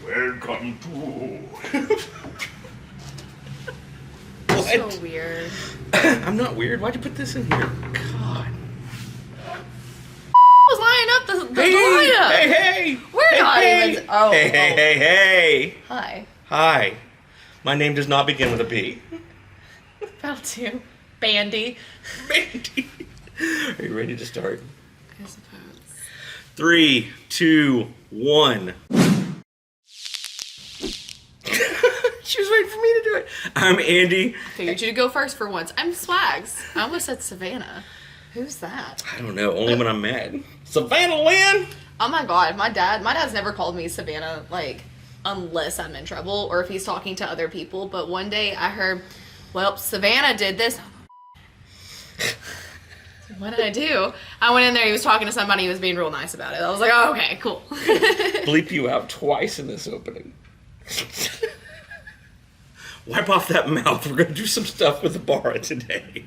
Welcome to... So weird. I'm not weird. Why'd you put this in here? God. I was lining up the lineup. Hey! We're not even... Oh. Hey! Hi. Hi. My name does not begin with a B. About to. Bandy. Bandy. Are you ready to start? I suppose. 3, 2, 1. She was waiting for me to do it. I'm Andy. Figured you to go first for once. I'm Swags. I almost said Savannah. Who's that? I don't know. Only when I'm mad. Savannah Lynn? Oh my god. My dad's never called me Savannah, like, unless I'm in trouble or if he's talking to other people. But one day I heard, well, Savannah did this. What did I do? I went in there, he was talking to somebody, he was being real nice about it. I was like, oh, okay, cool. Bleep you out twice in this opening. Wipe off that mouth. We're going to do some stuff with the Barra today.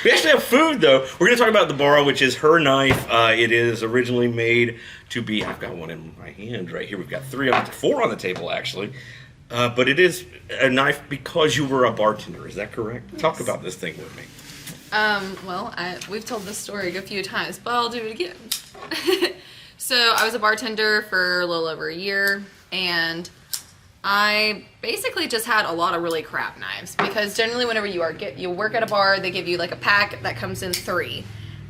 We actually have food, though. We're going to talk about the Barra, which is her knife. It is originally made to be... I've got one in my hand right here. We've got 4 on the table, actually. But it is a knife because you were a bartender. Is that correct? Yes. Talk about this thing with me. Well, we've told this story a few times, but I'll do it again. So I was a bartender for a little over a year, and I basically just had a lot of really crap knives because generally whenever you work at a bar, they give you like a pack that comes in 3,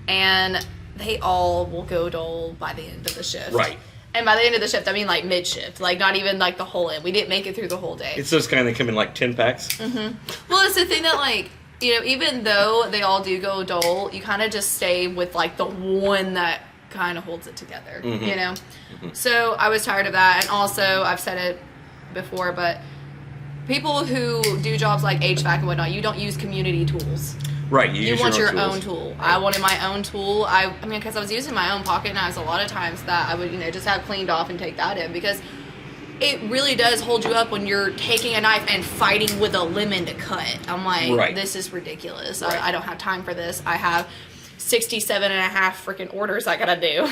and they all will go dull by the end of the shift. Right. And by the end of the shift, I mean like mid-shift, like not even like the whole end. We didn't make it through the whole day. It's those kind that come in like 10 packs? Mm-hmm. Well, it's the thing that like, you know, even though they all do go dull, you kind of just stay with like the one that kind of holds it together, mm-hmm. you know? Mm-hmm. So I was tired of that. And also, I've said it before, but people who do jobs like HVAC and whatnot, you don't use community tools. Right, you want your own tools. tool. Right. I wanted my own tool. I mean, because I was using my own pocket knives a lot of times that I would, you know, just have cleaned off and take that in because it really does hold you up when you're taking a knife and fighting with a lemon to cut. I'm like, right. This is ridiculous. Right. I don't have time for this. I have 67 and a half freaking orders I gotta do.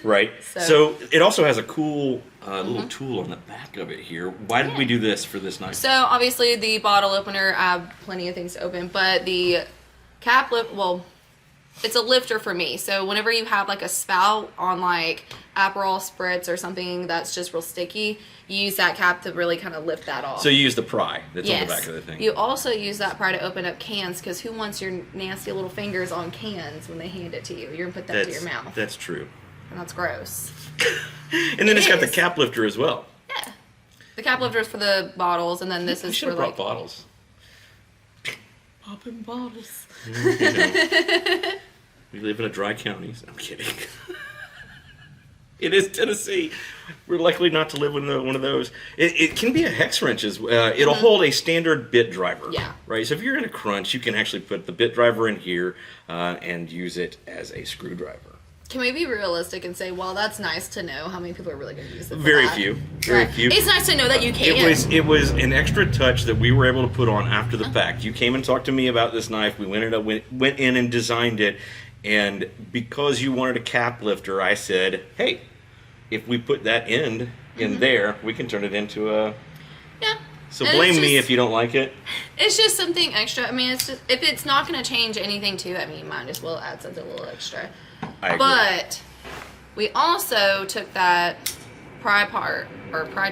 Right. So it also has a cool little tool on the back of it here. Why did we do this for this knife? So obviously the bottle opener, I have plenty of things to open, but the cap lift, well, it's a lifter for me. So whenever you have like a spout on like Aperol spritz or something that's just real sticky, you use that cap to really kind of lift that off. So you use the pry that's on the back of the thing. You also use that pry to open up cans because who wants your nasty little fingers on cans when they hand it to you? You're going to put that to your mouth. That's true. And that's gross. And then it's got the cap lifter as well. Yeah. The cap lifter is for the bottles, and then this is for like... bottles. Popping bottles. You know, we live in a dry county. I'm kidding. It is Tennessee. We're likely not to live in one of those. It can be a hex wrench as well. It'll hold a standard bit driver. Yeah. Right. So if you're in a crunch, you can actually put the bit driver in here and use it as a screwdriver. Can we be realistic and say, well, that's nice to know how many people are really going to use it for Very that? few. Very few. It's nice to know that you can. It was an extra touch that we were able to put on after the fact. You came and talked to me about this knife. We went in and designed it. And because you wanted a cap lifter, I said, hey, if we put that end in there, we can turn it into a... Yeah. So blame me if you don't like it. It's just something extra. I mean, it's just, if it's not going to change anything to it, I mean, you might as well add something a little extra. I agree. But we also took that pry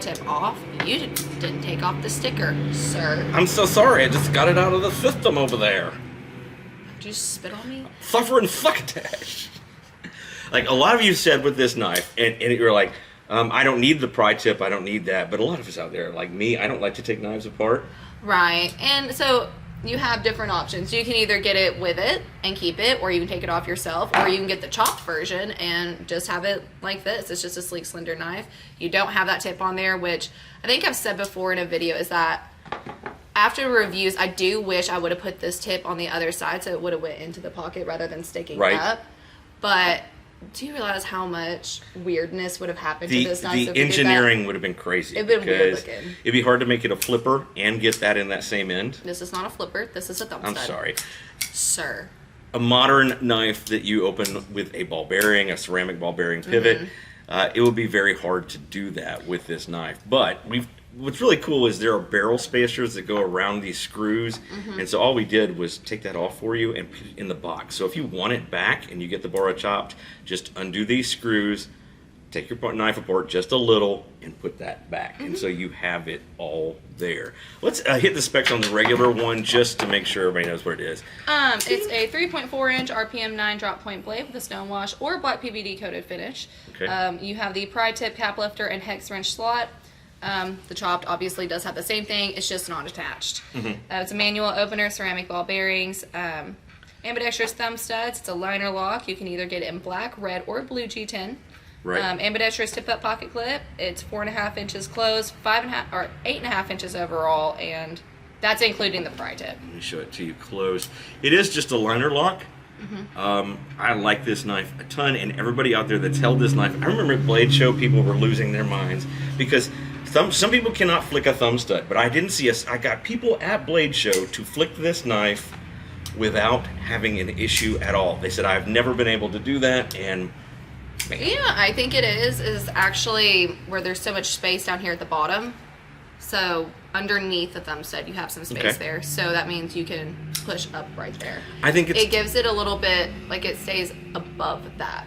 tip off. You didn't take off the sticker, sir. I'm so sorry. I just got it out of the system over there. Did you spit on me? Suffering succotash. Like a lot of you said with this knife, and you're like, I don't need the pry tip, I don't need that. But a lot of us out there, like me, I don't like to take knives apart. Right. And so you have different options. You can either get it with it and keep it, or you can take it off yourself, or you can get the chopped version and just have it like this. It's just a sleek, slender knife. You don't have that tip on there, which I think I've said before in a video, is that after reviews, I do wish I would have put this tip on the other side so it would have went into the pocket rather than sticking up. But do you realize how much weirdness would have happened to this knife? The engineering would have been crazy. It'd been weird looking. It'd be hard to make it a flipper and get that in that same end. This is not a flipper. This is a thumb I'm stud. sorry. Sir. A modern knife that you open with a ball bearing, a ceramic ball bearing pivot. it would be very hard to do that with this knife. But what's really cool is there are barrel spacers that go around these screws, and so all we did was take that off for you and put it in the box. So if you want it back and you get the Barra chopped, just undo these screws, take your knife apart just a little, and put that back. And so you have it all there. Let's hit the specs on the regular one just to make sure everybody knows what it is. It's a 3.4-inch RPM 9 drop point blade with a stonewash or black PVD coated finish. Okay. You have the pry tip, cap lifter, and hex wrench slot. The chopped obviously does have the same thing, it's just not attached. It's a manual opener, ceramic ball bearings, ambidextrous thumb studs. It's a liner lock. You can either get it in black, red, or blue G10. Right. Ambidextrous tip-up pocket clip. It's 4.5 inches closed, 5.5 or 8.5 inches overall, and that's including the pry tip. Let me show it to you close. It is just a liner lock. I like this knife a ton, and everybody out there that's held this knife, I remember at Blade Show people were losing their minds because some people cannot flick a thumb stud, but I didn't see I got people at Blade Show to flick this knife without having an issue at all. They said, I've never been able to do that, and man. Yeah, I think it is actually where there's so much space down here at the bottom. So underneath the thumb stud, you have some space there. So that means you can push up right there. I think it gives it a little bit, like it stays above that.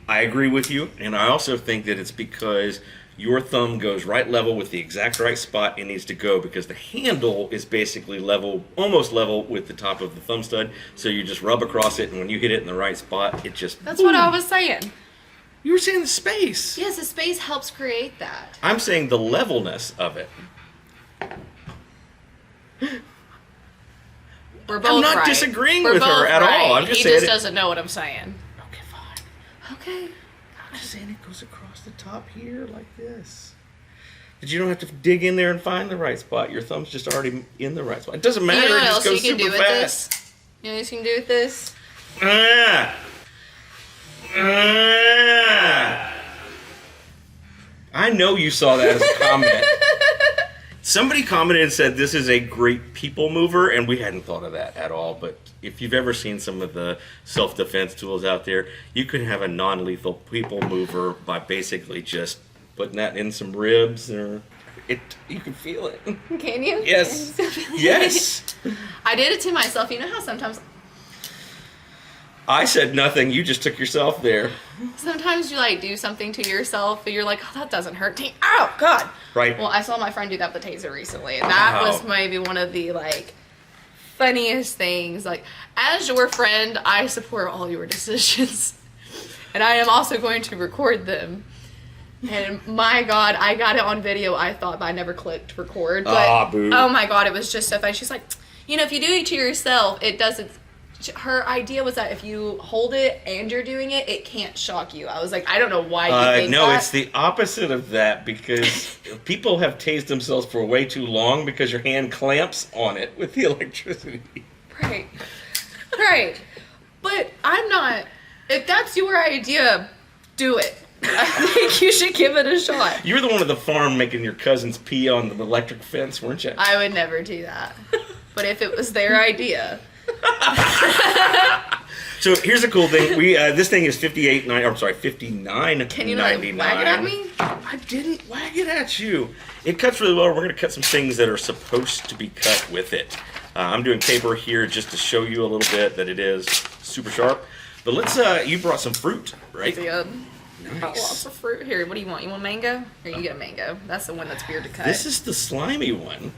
I agree with you, and I also think that it's because your thumb goes right level with the exact right spot it needs to go, because the handle is basically level, almost level with the top of the thumb stud. So you just rub across it, and when you hit it in the right spot, it just That's what I was saying. You were saying the space. Yes, the space helps create that. I'm saying the levelness of it. We're both I'm not right. disagreeing We're with her both at right. all. I'm just he saying just it. doesn't know what I'm saying. Okay, fine. Okay. I'm just saying it goes across the top here like this. But you don't have to dig in there and find the right spot. Your thumb's just already in the right spot. It doesn't matter. You know what It else just you goes can do super with fast. this? You know what you can do with this? I know you saw that as a comment. Somebody commented and said this is a great people mover, and we hadn't thought of that at all. But if you've ever seen some of the self-defense tools out there, you can have a non-lethal people mover by basically just putting that in some ribs, or you can feel it. Can you? Yes. Can you still feel it? Yes. I did it to myself. You know how sometimes I said nothing. You just took yourself there. you like do something to yourself and you're like, oh, that doesn't hurt. Oh, God. Right. Well, I saw my friend do that with the taser recently, and that was maybe one of the like funniest things. Like, as your friend, I support all your decisions, and I am also going to record them. And my God, I got it on video. I thought, but I never clicked record. But boo. oh my God, it was just so funny. She's like, if you do it to yourself, it doesn't. Her idea was that if you hold it and you're doing it, it can't shock you. I was like, I don't know why you think no, that. it's the opposite of that, because people have tased themselves for way too long because your hand clamps on it with the electricity. Right. Right. But I'm not. If that's your idea, do it. I think you should give it a shot. You were the one at the farm making your cousins pee on the electric fence, weren't you? I would never do that. But if it was their idea. So here's a cool thing. We this thing is $59.99. Can you not wag it at me? I didn't wag it at you. It cuts really well. We're going to cut some things that are supposed to be cut with it. I'm doing paper here just to show you a little bit that it is super sharp. But let's. You brought some fruit, right? Yeah. Nice. Got lots of fruit. Here, what do you want? You want mango? Here, you get a mango. That's the one that's weird to cut. This is the slimy one.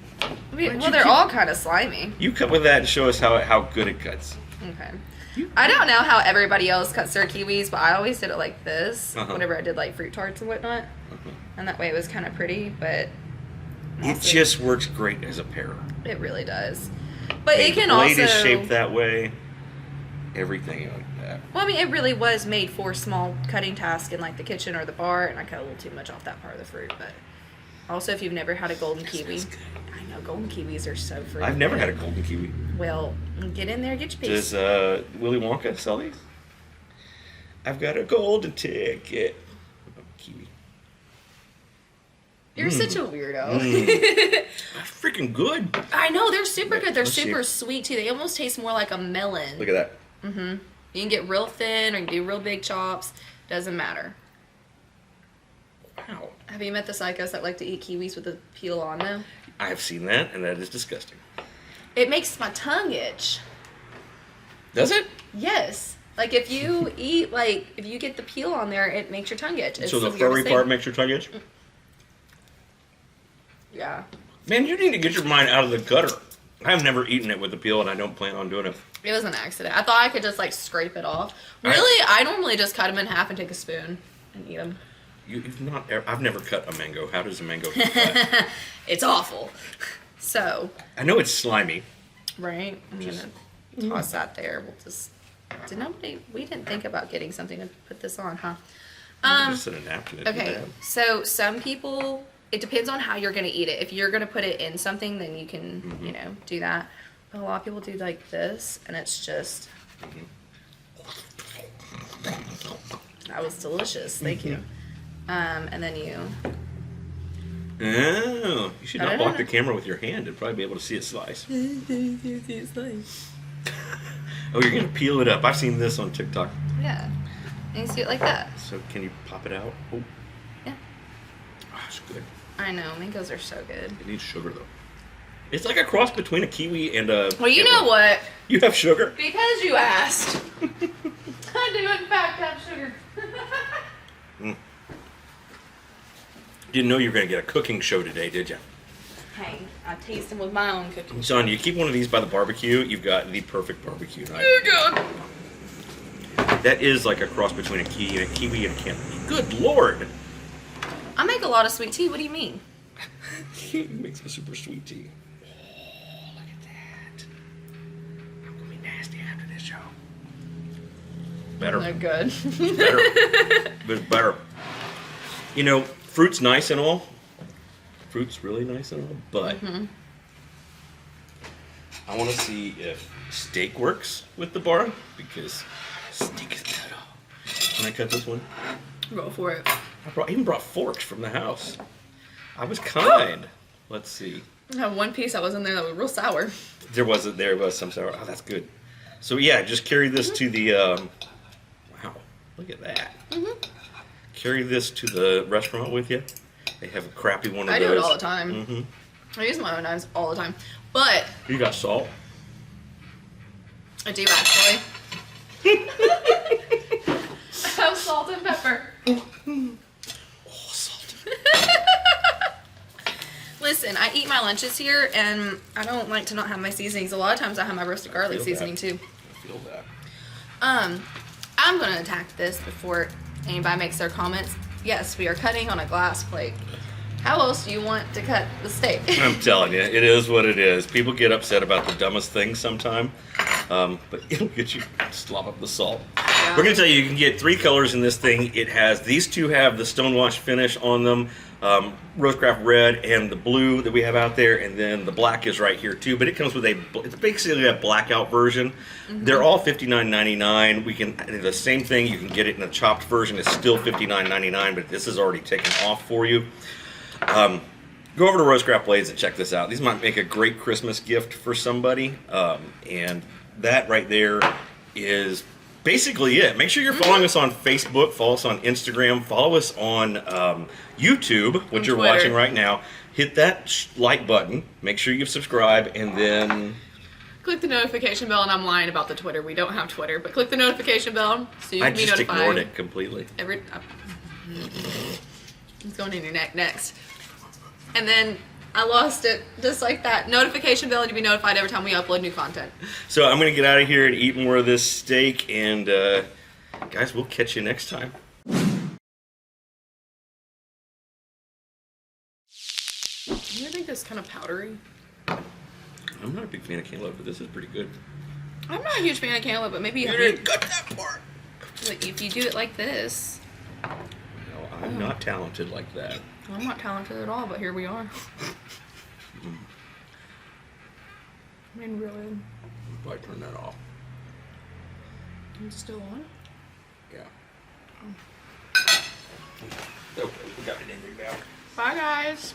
Well, they're all kind of slimy. You cut with that and show us how good it cuts. Okay. I don't know how everybody else cuts their kiwis, but I always did it like this whenever I did like fruit tarts and whatnot. And that way it was kind of pretty, but It just works great as a pear. it really does. But The it can blade also is shaped that way. Everything like that. Well, I mean, it really was made for small cutting tasks in like the kitchen or the bar, and I cut a little too much off that part of the fruit. But also, if you've never had a golden kiwi, I know golden kiwis are so fruity. I've never had a golden kiwi. Well, get in there, get your piece. Does Willy Wonka sell these? I've got a golden ticket. Oh, kiwi. You're such a weirdo. That's freaking good. I know, they're super good. They're Let's see. super sweet too. They almost taste more like a melon. Look at that. You can get real thin or you can do real big chops. Doesn't matter. Have you met the psychos that like to eat kiwis with the peel on though? I have seen that, and that is disgusting. It makes my tongue itch. Does it? Yes. Like if you eat, like if you get the peel on there, it makes your tongue itch. It's So the the weirdest furry part thing. makes your tongue itch? Yeah. Man, you need to get your mind out of the gutter. I've never eaten it with the peel, and I don't plan on doing it. It was an accident. I thought I could just like scrape it off. Really, I normally just cut them in half and take a spoon and eat them. I've never cut a mango. How does a mango get cut? It's awful. So. I know it's slimy. Right. I'm gonna toss that there. We'll just. We didn't think about getting something to put this on, huh? Just set a napkin. Okay. So some people, it depends on how you're gonna eat it. If you're gonna put it in something, then you can, do that. But a lot of people do like this, and it's just. That was delicious. Thank you. And then you. Oh, you should not block the camera with your hand and probably be able to see it slice. Oh, you're going to peel it up. I've seen this on TikTok. Yeah. And you see it like that. So can you pop it out? Oh. Yeah. Oh, it's good. I know. Mangoes are so good. It needs sugar, though. It's like a cross between a kiwi and a... Well, you know what? You have sugar? Because you asked. I do, in fact, have sugar. Didn't know you were going to get a cooking show today, did you? Hey, I taste them with my own cooking. Son, you keep one of these by the barbecue, you've got the perfect barbecue knife. Oh, God. That is like a cross between a kiwi and a cantaloupe. Good Lord! I make a lot of sweet tea. What do you mean? He makes a super sweet tea. Oh, look at that. I'm going to be nasty after this show. Better. They're good. Better. But better. You know, fruit's nice and all. Fruit's really nice and all, but I want to see if steak works with the bar, because steak is good. Can I cut this one? Go for it. I even brought forks from the house. I was kind. Let's see. I have one piece that was in there that was real sour. There was some sour. Oh, that's good. So yeah, just carry this to the. Wow, look at that. Carry this to the restaurant with you. They have a crappy one of those. I do it all the time. I use my own knives all the time. But You got salt? I do actually. I have salt and pepper. Oh, salt. Listen, I eat my lunches here, and I don't like to not have my seasonings. A lot of times I have my roasted garlic seasoning too. I feel that. I'm going to attack this before anybody makes their comments. Yes, we are cutting on a glass plate. How else do you want to cut the steak? I'm telling you, it is what it is. People get upset about the dumbest things sometime, but it'll get you to slop up the salt. Yeah. We're going to tell you, you can get 3 colors in this thing. It has, these two have the stonewash finish on them, RoseCraft red and the blue that we have out there, and then the black is right here too, but it comes with it's basically a blackout version. They're all $59.99. We can, the same thing, you can get it in a chopped version. It's still $59.99, but this is already taken off for you. Go over to RoseCraft Blades and check this out. These might make a great Christmas gift for somebody, and that right there is basically it. Make sure you're following us on Facebook, follow us on Instagram, follow us on YouTube, which you're Twitter. watching right now. Hit that like button, make sure you subscribe, and then... Click the notification bell, and I'm lying about the Twitter. We don't have Twitter, but click the notification bell so you I can be just notified. ignored it completely. It's going in your neck next. And then I lost it just like that. Notification bell, and you'll be notified every time we upload new content. So I'm going to get out of here and eat more of this steak, and guys, we'll catch you next time. You think this is kind of powdery? I'm not a big fan of cantaloupe, but this is pretty good. I'm not a huge fan of cantaloupe, but maybe You didn't cut that part. if you do it like this. No, I'm not talented like that. I'm not talented at all, but here we are. I mean, really. I'll probably turn that off. It's still on? Yeah. Okay, we got it in there now. Bye, guys.